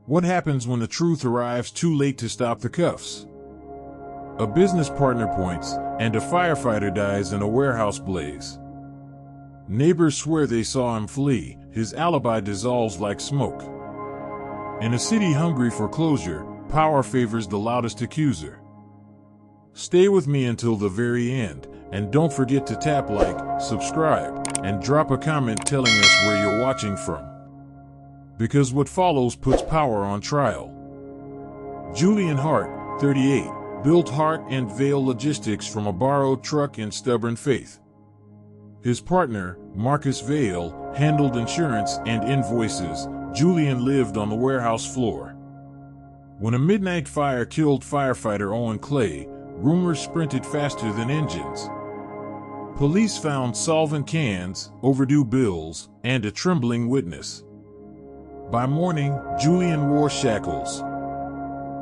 What happens when the truth arrives too late to stop the cuffs? A business partner points, and a firefighter dies in a warehouse blaze. Neighbors swear they saw him flee. His alibi dissolves like smoke. In a city hungry for closure, power favors the loudest accuser. Stay with me until the very end, and don't forget to tap like, subscribe, and drop a comment telling us where you're watching from. Because what follows puts power on trial. Julian Hart, 38, built Hart and Vail Logistics from a borrowed truck and stubborn faith. His partner, Marcus Vail, handled insurance and invoices. Julian lived on the warehouse floor. When a midnight fire killed firefighter Owen Clay, rumors sprinted faster than engines. Police found solvent cans, overdue bills, and a trembling witness. By morning, Julian wore shackles.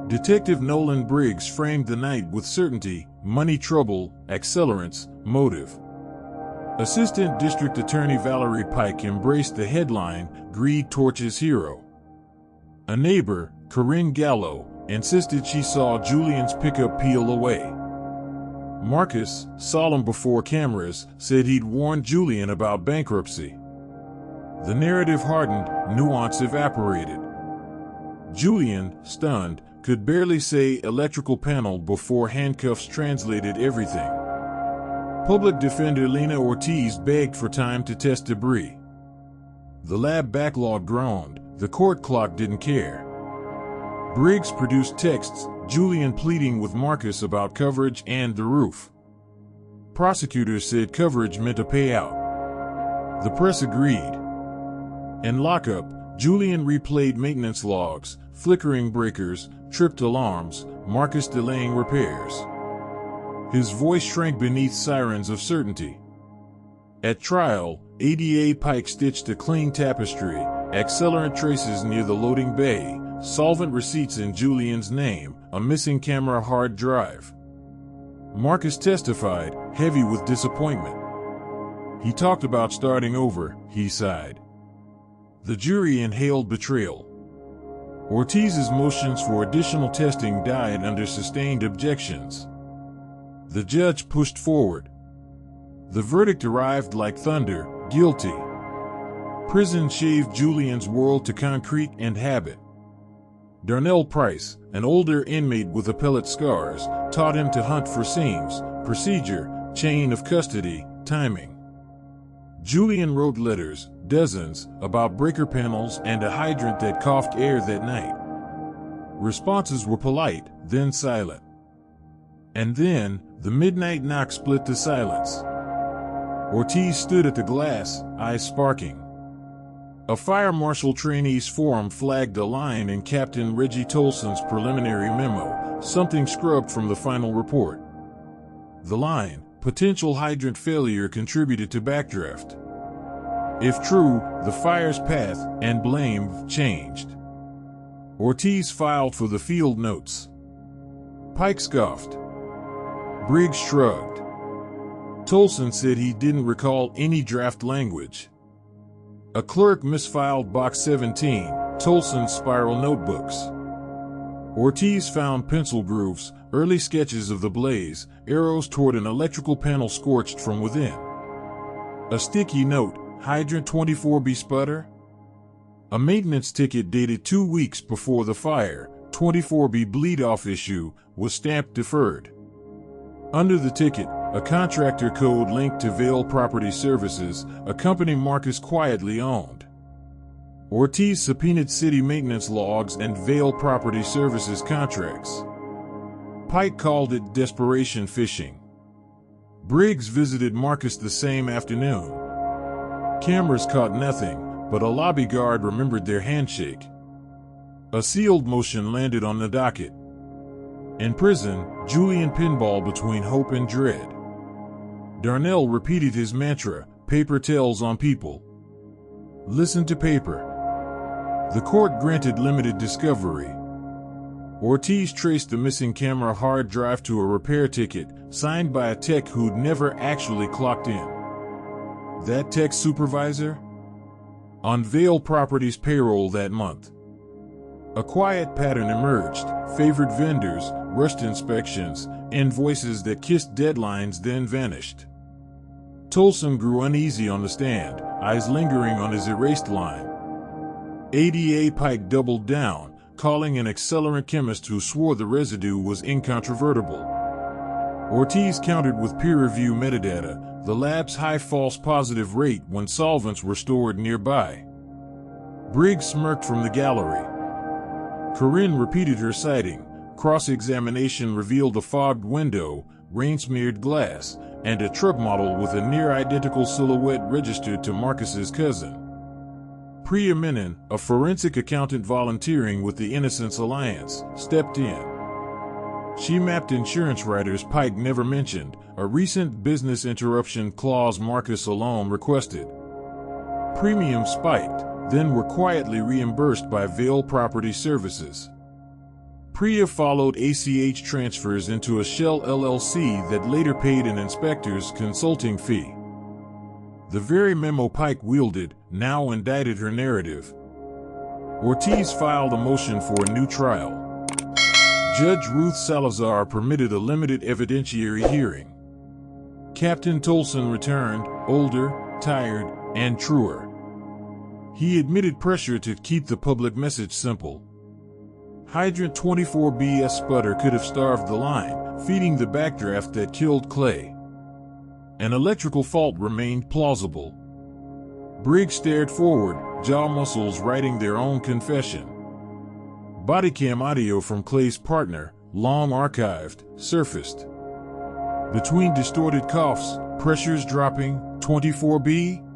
Detective Nolan Briggs framed the night with certainty: money trouble, accelerants, motive. Assistant District Attorney Valerie Pike embraced the headline, "Greed Torches Hero." A neighbor, Corinne Gallo, insisted she saw Julian's pickup peel away. Marcus, solemn before cameras, said he'd warned Julian about bankruptcy. The narrative hardened, nuance evaporated. Julian, stunned, could barely say electrical panel before handcuffs translated everything. Public defender Lena Ortiz begged for time to test debris. The lab backlog groaned. The court clock didn't care. Briggs produced texts, Julian pleading with Marcus about coverage and the roof. Prosecutors said coverage meant a payout. The press agreed. In lockup, Julian replayed maintenance logs, flickering breakers, tripped alarms, Marcus delaying repairs. His voice shrank beneath sirens of certainty. At trial, ADA Pike stitched a clean tapestry, accelerant traces near the loading bay, solvent receipts in Julian's name, a missing camera hard drive. Marcus testified, heavy with disappointment. He talked about starting over, he sighed. The jury inhaled betrayal. Ortiz's motions for additional testing died under sustained objections. The judge pushed forward. The verdict arrived like thunder, guilty. Prison shaved Julian's world to concrete and habit. Darnell Price, an older inmate with appellate scars, taught him to hunt for seams, procedure, chain of custody, timing. Julian wrote letters, dozens, about breaker panels and a hydrant that coughed air that night. Responses were polite, then silent. And then, the midnight knock split the silence. Ortiz stood at the glass, eyes sparking. A fire marshal trainees forum flagged a line in Captain Reggie Tolson's preliminary memo, something scrubbed from the final report. The line, potential hydrant failure contributed to backdraft. If true, the fire's path and blame changed. Ortiz filed for the field notes. Pike scoffed. Briggs shrugged. Tolson said he didn't recall any draft language. A clerk misfiled box 17, Tolson's spiral notebooks. Ortiz found pencil grooves, early sketches of the blaze, arrows toward an electrical panel scorched from within. A sticky note, hydrant 24B sputter? A maintenance ticket dated 2 weeks before the fire, 24B bleed-off issue, was stamped deferred. Under the ticket, a contractor code linked to Vail Property Services, a company Marcus quietly owned. Ortiz subpoenaed city maintenance logs and Vail Property Services contracts. Pike called it desperation fishing. Briggs visited Marcus the same afternoon. Cameras caught nothing, but a lobby guard remembered their handshake. A sealed motion landed on the docket. In prison, Julian pinball between hope and dread. Darnell repeated his mantra, paper tells on people. Listen to paper. The court granted limited discovery. Ortiz traced the missing camera hard drive to a repair ticket, signed by a tech who'd never actually clocked in. That tech supervisor? On Vail Properties payroll that month. A quiet pattern emerged: favored vendors, rushed inspections, invoices that kissed deadlines then vanished. Tolson grew uneasy on the stand, eyes lingering on his erased line. ADA Pike doubled down, calling an accelerant chemist who swore the residue was incontrovertible. Ortiz countered with peer-review metadata, the lab's high false positive rate when solvents were stored nearby. Briggs smirked from the gallery. Corinne repeated her sighting. Cross-examination revealed a fogged window, rain-smeared glass, and a truck model with a near-identical silhouette registered to Marcus's cousin. Priya Menon, a forensic accountant volunteering with the Innocence Alliance, stepped in. She mapped insurance writers Pike never mentioned, a recent business interruption clause Marcus alone requested. Premiums spiked, then were quietly reimbursed by Vail Property Services. Priya followed ACH transfers into a shell LLC that later paid an inspector's consulting fee. The very memo Pike wielded now indicted her narrative. Ortiz filed a motion for a new trial. Judge Ruth Salazar permitted a limited evidentiary hearing. Captain Tolson returned, older, tired, and truer. He admitted pressure to keep the public message simple. Hydrant 24B's sputter could have starved the line, feeding the backdraft that killed Clay. An electrical fault remained plausible. Briggs stared forward, jaw muscles writing their own confession. Bodycam audio from Clay's partner, long archived, surfaced. Between distorted coughs, pressures dropping, 24B?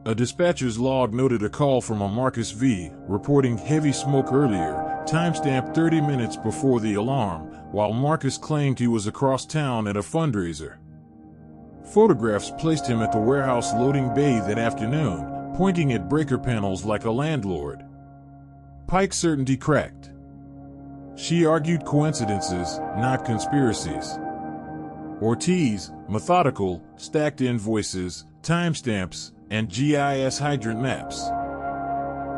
A dispatcher's log noted a call from a Marcus V, reporting heavy smoke earlier, timestamped 30 minutes before the alarm, while Marcus claimed he was across town at a fundraiser. Photographs placed him at the warehouse loading bay that afternoon, pointing at breaker panels like a landlord. Pike's certainty cracked. She argued coincidences, not conspiracies. Ortiz, methodical, stacked invoices, timestamps, and GIS hydrant maps.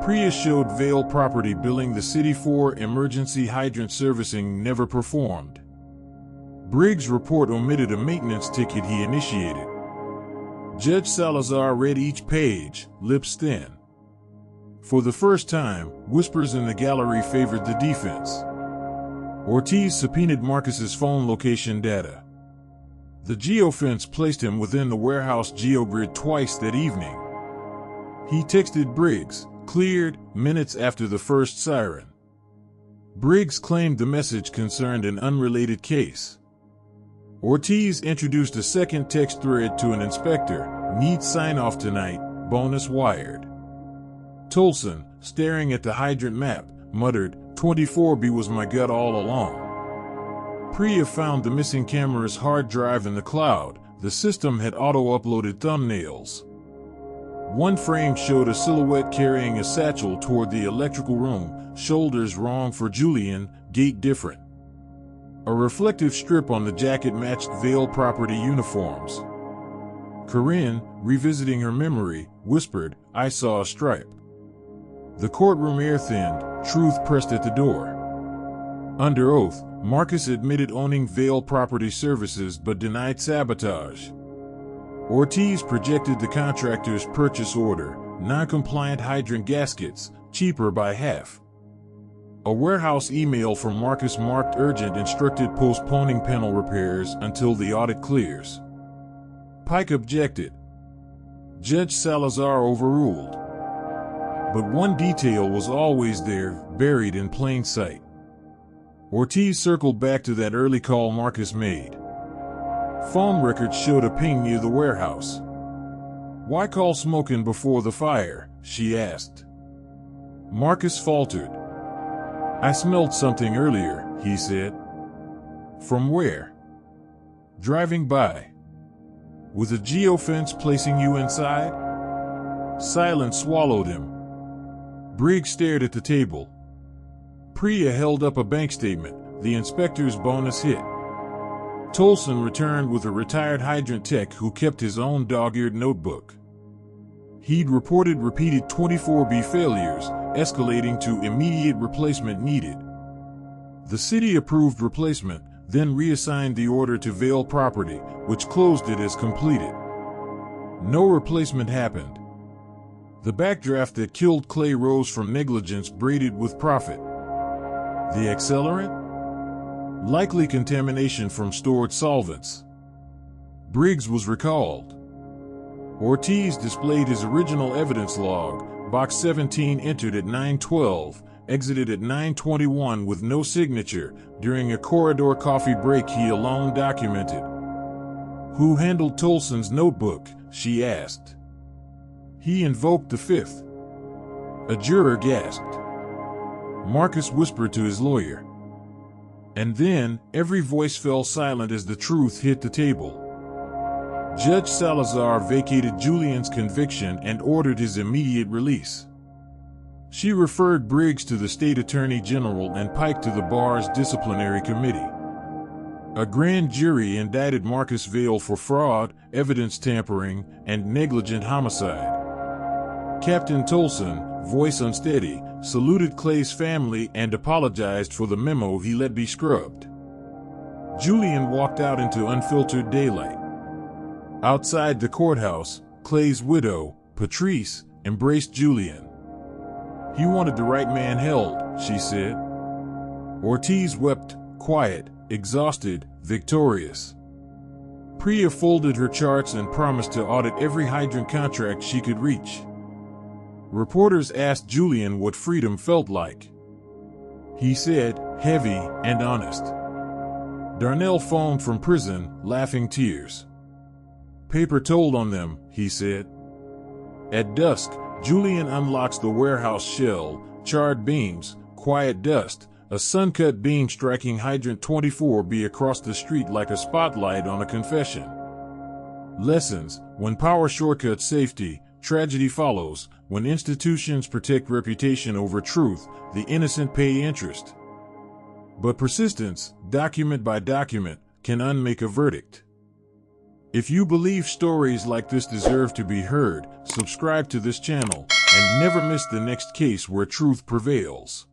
Priya showed Vail Property billing the city for emergency hydrant servicing never performed. Briggs' report omitted a maintenance ticket he initiated. Judge Salazar read each page, lips thin. For the first time, whispers in the gallery favored the defense. Ortiz subpoenaed Marcus's phone location data. The geofence placed him within the warehouse geogrid twice that evening. He texted Briggs, cleared, minutes after the first siren. Briggs claimed the message concerned an unrelated case. Ortiz introduced a second text thread to an inspector, need sign-off tonight, bonus wired. Tolson, staring at the hydrant map, muttered, 24B was my gut all along. Priya found the missing camera's hard drive in the cloud. The system had auto-uploaded thumbnails. One frame showed a silhouette carrying a satchel toward the electrical room, shoulders wrong for Julian, gait different. A reflective strip on the jacket matched Vail Property uniforms. Corinne, revisiting her memory, whispered, I saw a stripe. The courtroom air thinned, truth pressed at the door. Under oath, Marcus admitted owning Vail Property Services but denied sabotage. Ortiz projected the contractor's purchase order, non-compliant hydrant gaskets, cheaper by half. A warehouse email from Marcus marked urgent instructed postponing panel repairs until the audit clears. Pike objected. Judge Salazar overruled. But one detail was always there, buried in plain sight. Ortiz circled back to that early call Marcus made. Phone records showed a ping near the warehouse. Why call smoking before the fire? She asked. Marcus faltered. I smelled something earlier, he said. From where? Driving by. Was a geofence placing you inside? Silence swallowed him. Briggs stared at the table. Priya held up a bank statement, the inspector's bonus hit. Tolson returned with a retired hydrant tech who kept his own dog-eared notebook. He'd reported repeated 24B failures, escalating to immediate replacement needed. The city approved replacement, then reassigned the order to Vail property, which closed it as completed. No replacement happened. The backdraft that killed Clay rose from negligence braided with profit. The accelerant? Likely contamination from stored solvents. Briggs was recalled. Ortiz displayed his original evidence log, box 17 entered at 9:12, exited at 9:21 with no signature. During a corridor coffee break he alone documented. Who handled Tolson's notebook? She asked. He invoked the fifth. A juror gasped. Marcus whispered to his lawyer. And then, every voice fell silent as the truth hit the table. Judge Salazar vacated Julian's conviction and ordered his immediate release. She referred Briggs to the state attorney general and Pike to the bar's disciplinary committee. A grand jury indicted Marcus Vail for fraud, evidence tampering, and negligent homicide. Captain Tolson, voice unsteady, saluted Clay's family and apologized for the memo he let be scrubbed. Julian walked out into unfiltered daylight. Outside the courthouse, Clay's widow, Patrice, embraced Julian. He wanted the right man held, she said. Ortiz wept, quiet, exhausted, victorious. Priya folded her charts and promised to audit every hydrant contract she could reach. Reporters asked Julian what freedom felt like. He said, heavy and honest. Darnell phoned from prison, laughing tears. Paper told on them, he said. At dusk, Julian unlocks the warehouse shell, charred beams, quiet dust, a sun-cut beam striking hydrant 24B across the street like a spotlight on a confession. Lessons: when power shortcuts safety, tragedy follows. When institutions protect reputation over truth, the innocent pay interest. But persistence, document by document, can unmake a verdict. If you believe stories like this deserve to be heard, subscribe to this channel and never miss the next case where truth prevails.